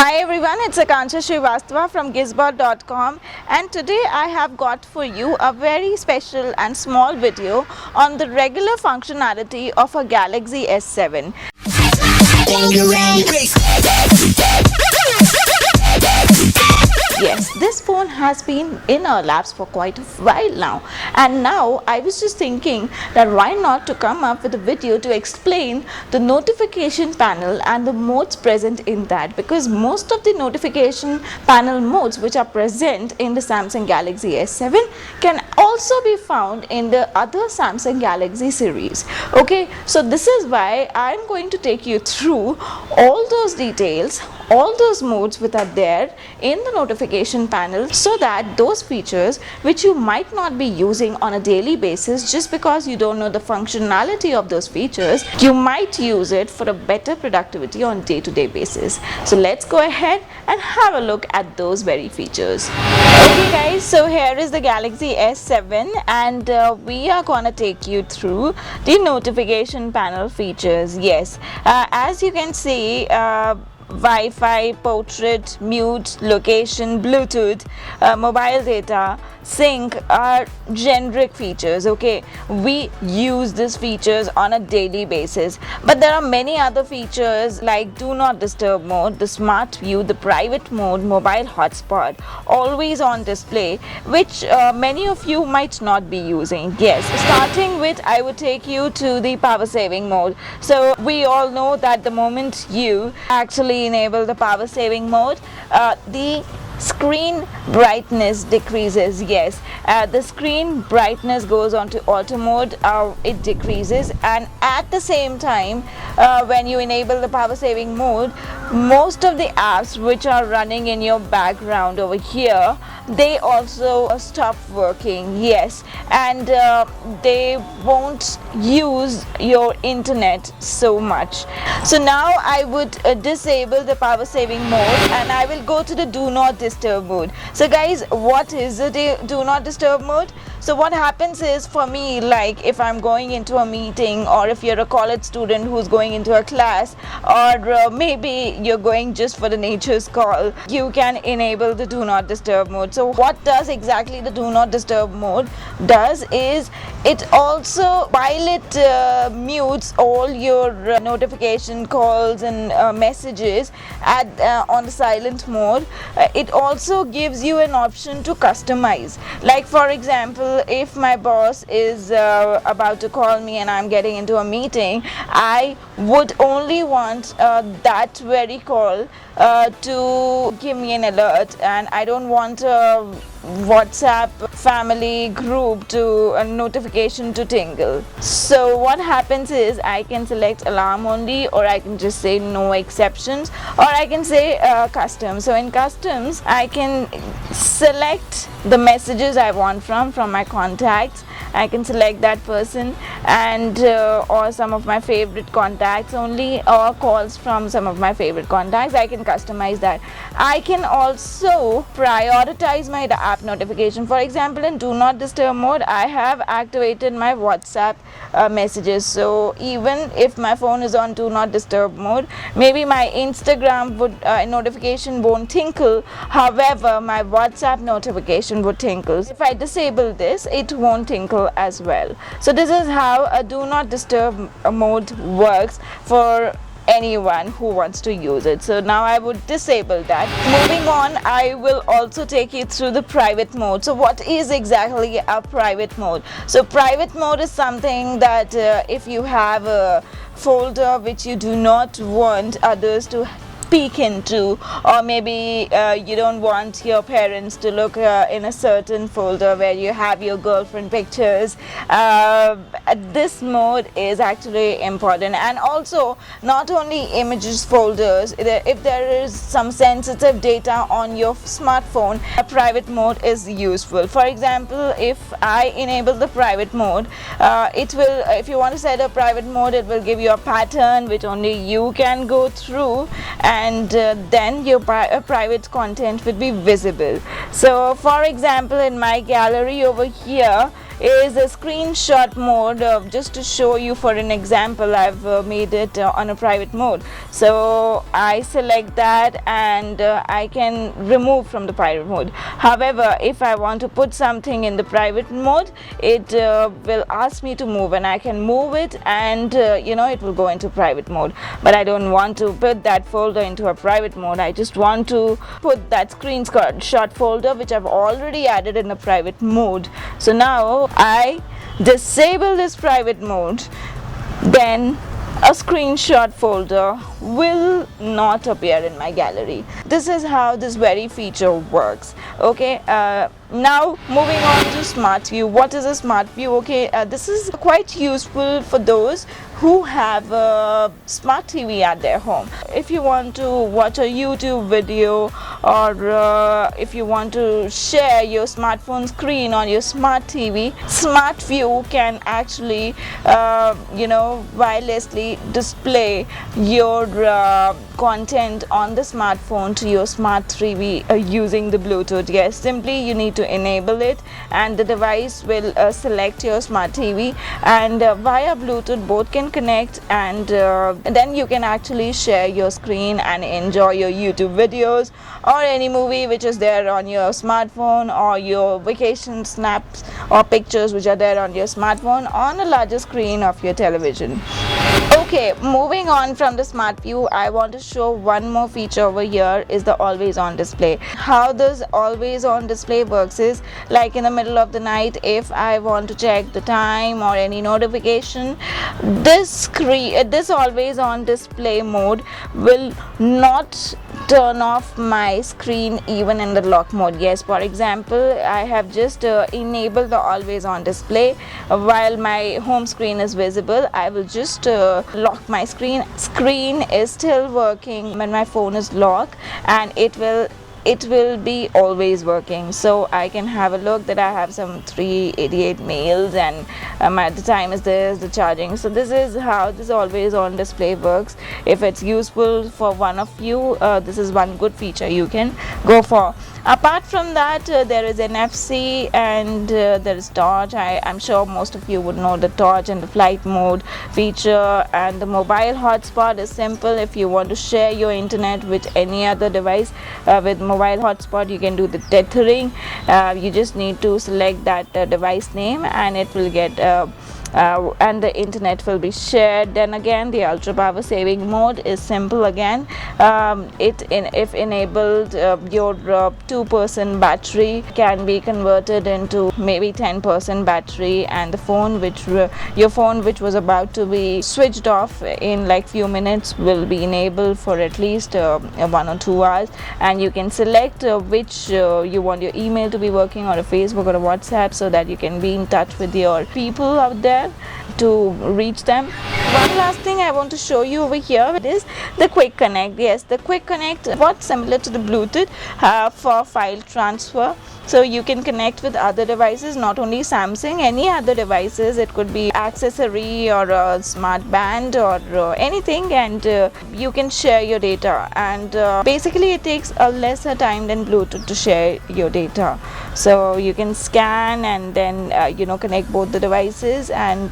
Hi everyone, it's Akansha Srivastava from GizBot.com, and today I have got for you a very special and small video on the regular functionality of a Galaxy S7. Yes, this phone has been in our laps for quite a while now, and now I was just thinking that why not to come up with a video to explain the notification panel and the modes present in that, because most of the notification panel modes which are present in the Samsung Galaxy S7 can also be found in the other Samsung Galaxy series. Okay, so this is why I'm going to take you through all those details, all those modes which are there in the notification panel, so that those features which you might not be using on a daily basis just because you don't know the functionality of those features, you might use it for a better productivity on day-to-day basis. So let's go ahead and have a look at those very features. Okay guys, so here is the Galaxy S7 and we are gonna take you through the notification panel features. Yes, as you can see, Wi-Fi, portrait, mute, location, Bluetooth, mobile data, sync are generic features. Okay, we use these features on a daily basis, but there are many other features like do not disturb mode, the smart view, the private mode, mobile hotspot, always on display, which many of you might not be using. Yes, starting with, I would take you to the power saving mode. So we all know that the moment you actually enable the power saving mode, the screen brightness decreases. Yes, the screen brightness goes on to auto mode, it decreases, and at the same time when you enable the power saving mode, most of the apps which are running in your background over here, they also stop working. Yes, and they won't use your internet so much. So now I would disable the power saving mode and I will go to the do not disturb mode. So guys, what is the do not disturb mode? So what happens is, for me, like if I'm going into a meeting, or if you're a college student who's going into a class, or maybe you're going just for the nature's call, you can enable the do not disturb mode. So what does exactly the do not disturb mode does is, it also, while it mutes all your notification calls and messages on the silent mode, it also gives you an option to customize. Like for example, if my boss is about to call me and I'm getting into a meeting, I would only want that very call to give me an alert, and I don't want WhatsApp family group to a notification to tingle. So what happens is, I can select alarm only, or I can just say no exceptions, or I can say custom. So in customs, I can select the messages I want from my contacts. I can select that person, and or some of my favorite contacts only, or calls from some of my favorite contacts. I can customize that. I can also prioritize my app notification. For example, in do not disturb mode, I have activated my WhatsApp messages. So even if my phone is on do not disturb mode, maybe my Instagram would notification won't tinkle, however my WhatsApp notification would tinkle. If I disable this, it won't tinkle as well. So this is how a do not disturb mode works for anyone who wants to use it. So now I would disable that. Moving on, I will also take you through the private mode. So what is exactly a private mode? So private mode is something that if you have a folder which you do not want others to peek into, or maybe you don't want your parents to look in a certain folder where you have your girlfriend pictures, this mode is actually important. And also, not only images folders, if there is some sensitive data on your smartphone, a private mode is useful. For example, if I enable the private mode, it will, if you want to set a private mode, it will give you a pattern which only you can go through, and then your private content will be visible. So for example, in my gallery over here, is a screenshot mode. Just to show you for an example, I've made it on a private mode. So I select that and I can remove from the private mode. However, if I want to put something in the private mode, it will ask me to move, and I can move it, and it will go into private mode. But I don't want to put that folder into a private mode. I just want to put that screenshot folder which I've already added in a private mode. So now I disable this private mode, then a screenshot folder will not appear in my gallery. This is how this very feature works. Okay, now moving on to Smart View. What is a Smart View? Okay, this is quite useful for those who have a smart TV at their home. If you want to watch a YouTube video, or if you want to share your smartphone screen on your smart TV, Smart View can actually wirelessly display your content on the smartphone to your smart TV using the Bluetooth. Yes, simply you need to enable it, and the device will select your smart TV, and via Bluetooth both can connect, and then you can actually share your screen and enjoy your YouTube videos or any movie which is there on your smartphone, or your vacation snaps or pictures which are there on your smartphone on a larger screen of your television. Okay, moving on from the Smart View, I want to show one more feature over here, is the always on display. How this always on display works is, like in the middle of the night, if I want to check the time or any notification, this always on display mode will not turn off my screen even in the lock mode. Yes, for example, I have just enabled the always on display while my home screen is visible. I will just lock my screen. Screen is still working when my phone is locked, and it will be always working. So I can have a look that I have some 388 mails, and the time is this, the charging. So this is how this always on display works. If it's useful for one of you, this is one good feature you can go for. Apart from that, there is NFC, and there is torch. I'm sure most of you would know the torch and the flight mode feature, and the mobile hotspot is simple. If you want to share your internet with any other device with mobile hotspot, you can do the tethering. You just need to select that device name, and it will get and the internet will be shared. Then again, the ultra power saving mode is simple again. If enabled, your 2% battery can be converted into maybe 10% battery, and the phone your phone which was about to be switched off in like few minutes will be enabled for at least 1 or 2 hours, and you can select which you want your email to be working, or a Facebook or a WhatsApp, so that you can be in touch with your people out there to reach them. One last thing I want to show you over here is the quick connect. Yes, the quick connect, what's similar to the Bluetooth for file transfer. So you can connect with other devices, not only Samsung, any other devices. It could be accessory or a smart band or anything, and you can share your data. And basically it takes a lesser time than Bluetooth to share your data. So you can scan and then connect both the devices, and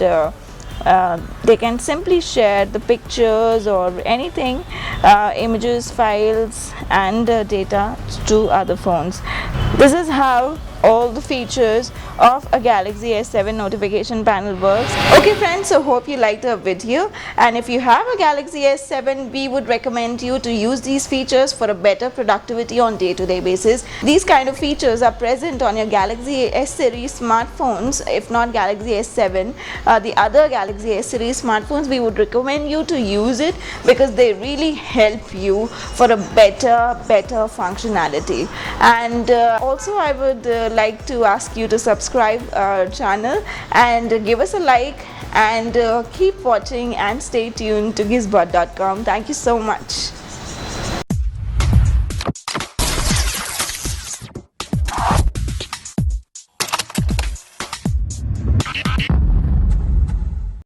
they can simply share the pictures or anything, images, files, and data to other phones. This is how all the features of a Galaxy S7 notification panel works. Okay friends, so hope you liked our video, and if you have a Galaxy S7, we would recommend you to use these features for a better productivity on day-to-day basis. These kind of features are present on your Galaxy S series smartphones. If not Galaxy S7, the other Galaxy S series smartphones, we would recommend you to use it, because they really help you for a better functionality. And also I would like to ask you to subscribe our channel and give us a like, and keep watching and stay tuned to GizBot.com. Thank you so much.